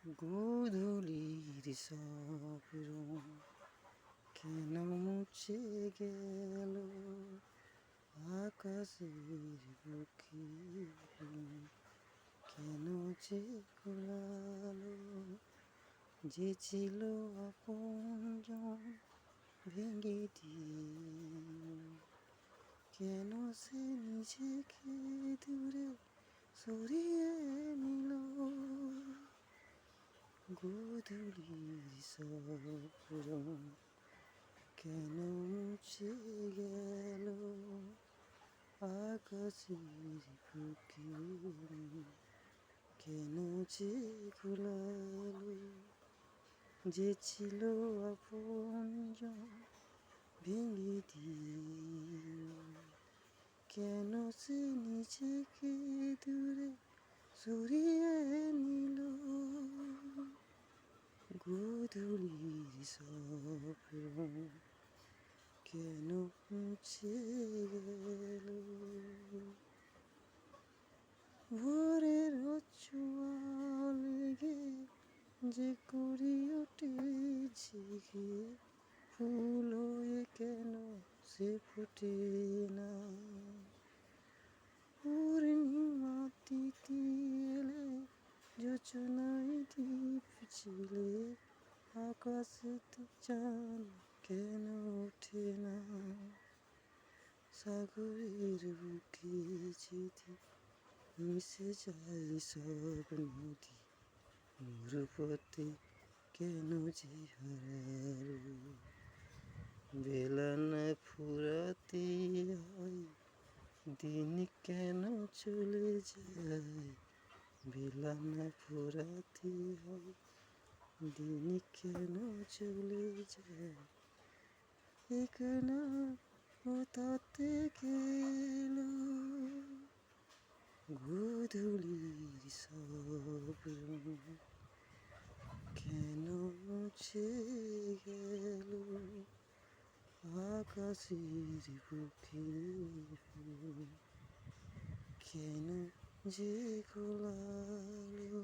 গোধূলির স্বপ্ন কেন মুছে গেল আকাশের বুকে কেন যে গোলালো যে ছিল আপনজন ভেঙে দিল কেন সে নিজেকে দূরে সরিয়ে নিল গোধূলির স্বপ্ন কেন মুছে গেল আকাশের বুকে কেন যে গোলালো যে ছিল আপনজন ভেঙে দিল কেন সে নিজেকে দূরে সরিয়ে নিল গোধূলির স্বপ্ন কেন মুছে গেল ভোরের ছোঁয়া লেগে যে কুড়ি উঠেছে ফুল হয়ে কেন সে ফোটে না পূর্ণিমা তিথি এলে যোচনায় দ্বীপ ছিলে আকাশেতে চাঁদ কেন ওঠে না সাগরের বুকে যেতে মিশে যায় সব নদী মোর পথে কেন যে হারালো বেলা না ফুরাতে হয় দিন কেন চলে যায় বেলা না ফুরাতে হয় দিন কেন চলে যায় একনা হঠাতে গেল গোধূলির স্বপ্ন কেন মুছে গেল আকাশের বুকে কেন যে গোলালো